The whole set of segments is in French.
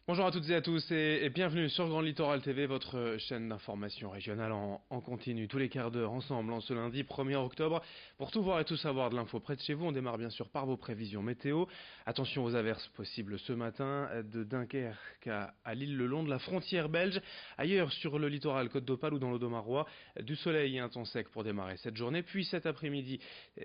Bonjour à toutes et à tous et bienvenue sur Grand Littoral TV, votre chaîne d'information régionale en continu, tous les quarts d'heure ensemble en ce lundi 1er octobre. Pour tout voir et tout savoir de l'info près de chez vous, on démarre bien sûr par vos prévisions météo. Attention aux averses possibles ce matin de Dunkerque à Lille le long de la frontière belge. Ailleurs sur le littoral Côte d'Opale ou dans l'Audomarois, du soleil et un temps sec pour démarrer cette journée. Puis cet après-midi,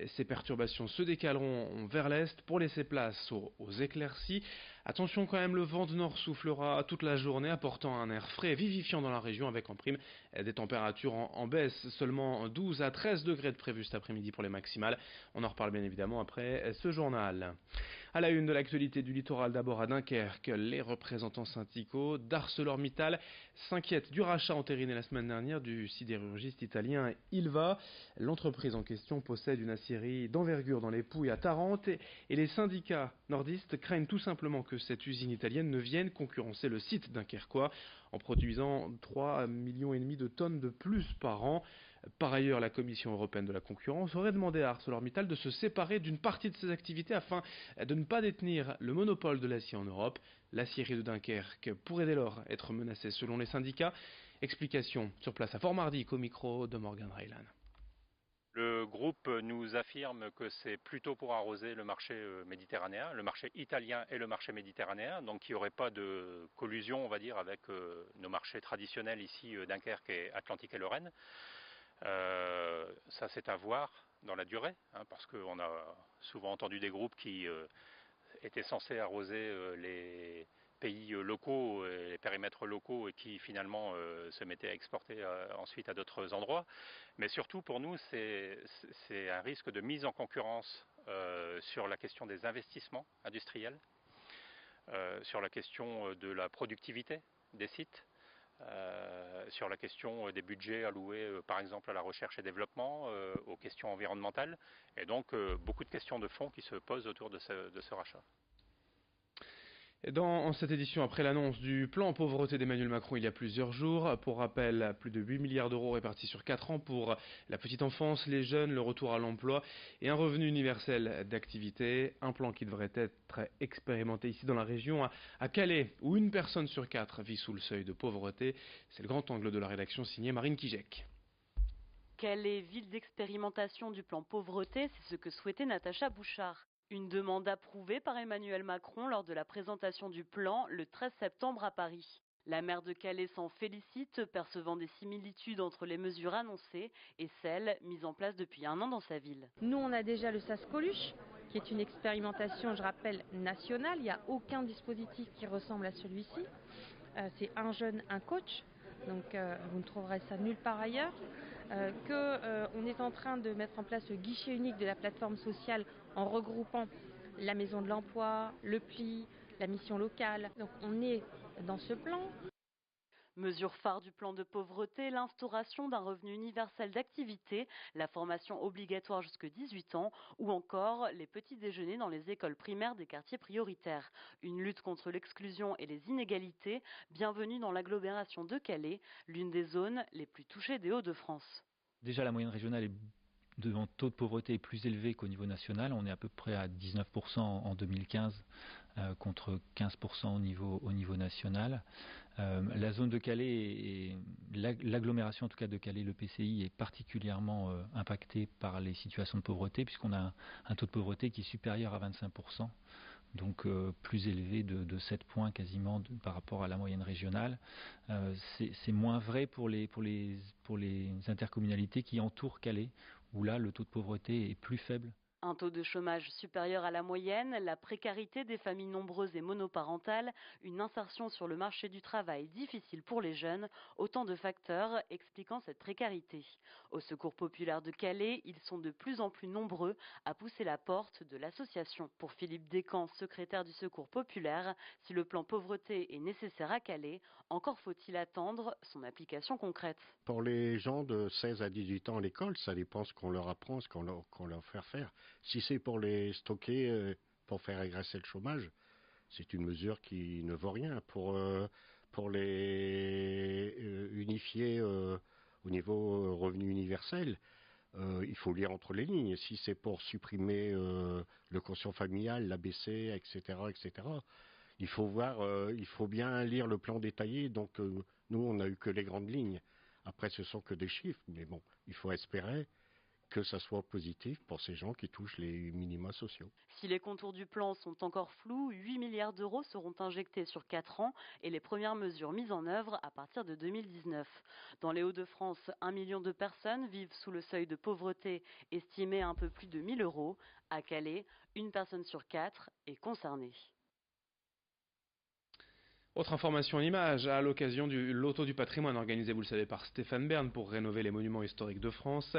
ces perturbations se décaleront vers l'est pour laisser place aux éclaircies. Attention quand même, le vent de nord soufflera toute la journée, apportant un air frais et vivifiant dans la région, avec en prime des températures en baisse, seulement 12 à 13 degrés de prévu cet après-midi pour les maximales. On en reparle bien évidemment après ce journal. À la une de l'actualité du littoral, d'abord à Dunkerque, les représentants syndicaux d'ArcelorMittal s'inquiètent du rachat entériné la semaine dernière du sidérurgiste italien Ilva. L'entreprise en question possède une aciérie d'envergure dans les Pouilles à Tarente et les syndicats nordistes craignent tout simplement que cette usine italienne ne vienne concurrencer le site dunkerquois en produisant 3,5 millions de tonnes de plus par an. Par ailleurs, la Commission européenne de la concurrence aurait demandé à ArcelorMittal de se séparer d'une partie de ses activités afin de ne pas détenir le monopole de l'acier en Europe. L'aciérie de Dunkerque pourrait dès lors être menacée selon les syndicats. Explication sur place à Fort-Mardic au micro de Morgan Raylan. Le groupe nous affirme que c'est plutôt pour arroser le marché méditerranéen, le marché italien et le marché méditerranéen, donc il n'y aurait pas de collusion, on va dire, avec nos marchés traditionnels ici, Dunkerque et Atlantique et Lorraine. Ça c'est à voir dans la durée, parce qu'on a souvent entendu des groupes qui étaient censés arroser les pays locaux, les périmètres locaux et qui finalement se mettaient à exporter ensuite à d'autres endroits. Mais surtout pour nous, c'est un risque de mise en concurrence sur la question des investissements industriels, sur la question de la productivité des sites, sur la question des budgets alloués par exemple à la recherche et développement, aux questions environnementales, et donc beaucoup de questions de fond qui se posent autour de ce rachat. Et dans cette édition, après l'annonce du plan pauvreté d'Emmanuel Macron il y a plusieurs jours, pour rappel, plus de 8 milliards d'euros répartis sur 4 ans pour la petite enfance, les jeunes, le retour à l'emploi et un revenu universel d'activité, un plan qui devrait être expérimenté ici dans la région, à Calais, où une personne sur 4 vit sous le seuil de pauvreté. C'est le grand angle de la rédaction signée Marine Kijek. Calais, ville d'expérimentation du plan pauvreté, c'est ce que souhaitait Natacha Bouchard. Une demande approuvée par Emmanuel Macron lors de la présentation du plan le 13 septembre à Paris. La maire de Calais s'en félicite, percevant des similitudes entre les mesures annoncées et celles mises en place depuis un an dans sa ville. Nous, on a déjà le SAS Coluche, qui est une expérimentation, je rappelle, nationale. Il n'y a aucun dispositif qui ressemble à celui-ci. C'est un jeune, un coach. Donc vous ne trouverez ça nulle part ailleurs. On est en train de mettre en place le guichet unique de la plateforme sociale en regroupant la maison de l'emploi, le pli, la mission locale. Donc on est dans ce plan. Mesure phare du plan de pauvreté, l'instauration d'un revenu universel d'activité, la formation obligatoire jusqu'à 18 ans ou encore les petits déjeuners dans les écoles primaires des quartiers prioritaires. Une lutte contre l'exclusion et les inégalités, bienvenue dans l'agglomération de Calais, l'une des zones les plus touchées des Hauts-de-France. Déjà, la moyenne régionale est de taux de pauvreté est plus élevé qu'au niveau national. On est à peu près à 19% en 2015 contre 15% au niveau national. La zone de Calais, et l'agglomération en tout cas de Calais, le PCI, est particulièrement impactée par les situations de pauvreté puisqu'on a un taux de pauvreté qui est supérieur à 25%. Donc plus élevé de 7 points quasiment par rapport à la moyenne régionale. C'est moins vrai pour les intercommunalités qui entourent Calais, où là le taux de pauvreté est plus faible. Un taux de chômage supérieur à la moyenne, la précarité des familles nombreuses et monoparentales, une insertion sur le marché du travail difficile pour les jeunes, autant de facteurs expliquant cette précarité. Au Secours populaire de Calais, ils sont de plus en plus nombreux à pousser la porte de l'association. Pour Philippe Descamps, secrétaire du Secours populaire, si le plan pauvreté est nécessaire à Calais, encore faut-il attendre son application concrète. Pour les gens de 16 à 18 ans à l'école, ça dépend ce qu'on leur apprend, ce qu'on leur fait faire. Si c'est pour les stocker, pour faire régresser le chômage, c'est une mesure qui ne vaut rien. Pour les unifier au niveau revenu universel, il faut lire entre les lignes. Si c'est pour supprimer le quotient familial, l'ABC, etc., Il faut voir, il faut bien lire le plan détaillé. Donc nous, on n'a eu que les grandes lignes. Après, ce sont que des chiffres, mais bon, il faut espérer que ça soit positif pour ces gens qui touchent les minima sociaux. Si les contours du plan sont encore flous, 8 milliards d'euros seront injectés sur 4 ans et les premières mesures mises en œuvre à partir de 2019. Dans les Hauts-de-France, 1 million de personnes vivent sous le seuil de pauvreté estimé à un peu plus de 1 000 euros. À Calais, une personne sur 4 est concernée. Autre information en images, à l'occasion du Loto du patrimoine organisé, vous le savez, par Stéphane Bern pour rénover les monuments historiques de France,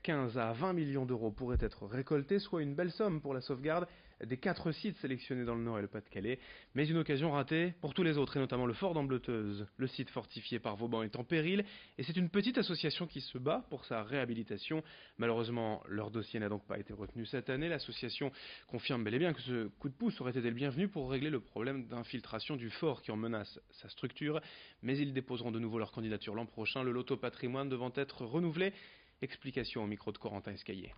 15 à 20 millions d'euros pourraient être récoltés, soit une belle somme pour la sauvegarde des 4 sites sélectionnés dans le Nord et le Pas-de-Calais, mais une occasion ratée pour tous les autres, et notamment le fort d'Ambleteuse. Le site fortifié par Vauban est en péril, et c'est une petite association qui se bat pour sa réhabilitation. Malheureusement, leur dossier n'a donc pas été retenu cette année. L'association confirme bel et bien que ce coup de pouce aurait été le bienvenu pour régler le problème d'infiltration du fort qui en menace sa structure, mais ils déposeront de nouveau leur candidature l'an prochain, le loto patrimoine devant être renouvelé. Explication au micro de Corentin Escaillé.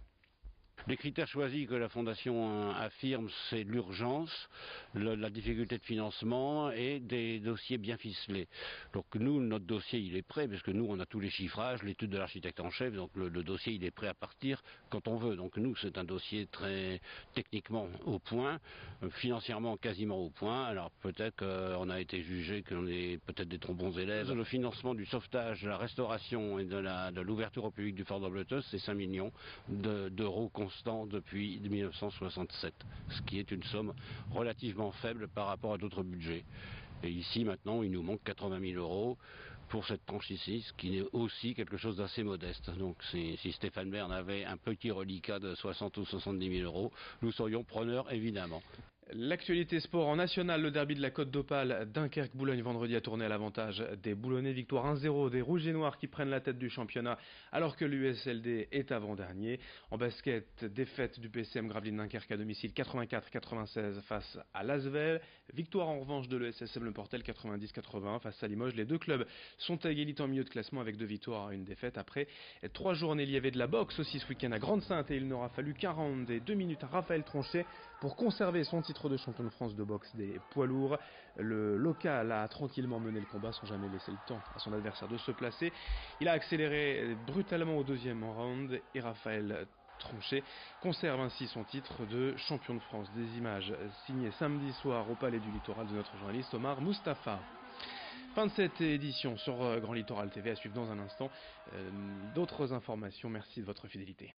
Les critères choisis que la Fondation affirme, c'est l'urgence, la difficulté de financement et des dossiers bien ficelés. Donc nous, notre dossier, il est prêt, parce que nous, on a tous les chiffrages, l'étude de l'architecte en chef, donc le dossier, il est prêt à partir quand on veut. Donc nous, c'est un dossier très techniquement au point, financièrement quasiment au point. Alors peut-être qu'on a été jugé qu'on est peut-être des trop bons élèves. Le financement du sauvetage, de la restauration et de l'ouverture au public du fort d'Ambleteuse, c'est 5 millions d'euros constants depuis 1967, ce qui est une somme relativement faible par rapport à d'autres budgets. Et ici maintenant il nous manque 80 000 euros pour cette tranche ici, ce qui est aussi quelque chose d'assez modeste. Donc si Stéphane Bern avait un petit reliquat de 60 ou 70 000 euros, nous serions preneurs évidemment. L'actualité sport en national, le derby de la Côte d'Opale, Dunkerque-Boulogne vendredi a tourné à l'avantage des Boulonnais, victoire 1-0 des Rouges et Noirs qui prennent la tête du championnat alors que l'USLD est avant-dernier. En basket, défaite du PCM Gravelines Dunkerque à domicile 84-96 face à l'Asvel, victoire en revanche de l'ESSM Le Portel 90-81 face à Limoges. Les deux clubs sont à égalité en milieu de classement avec 2 victoires et une défaite après 3 journées. Il y avait de la boxe aussi ce week-end à Grande-Sainte et il n'aura fallu qu'un round et 2 minutes à Raphaël Tronchet pour conserver son titre de champion de France de boxe des poids lourds. Le local a tranquillement mené le combat sans jamais laisser le temps à son adversaire de se placer. Il a accéléré brutalement au deuxième round et Raphaël Tronchet conserve ainsi son titre de champion de France. Des images signées samedi soir au Palais du Littoral de notre journaliste Omar Mustafa. Fin de cette édition sur Grand Littoral TV, à suivre dans un instant d'autres informations. Merci de votre fidélité.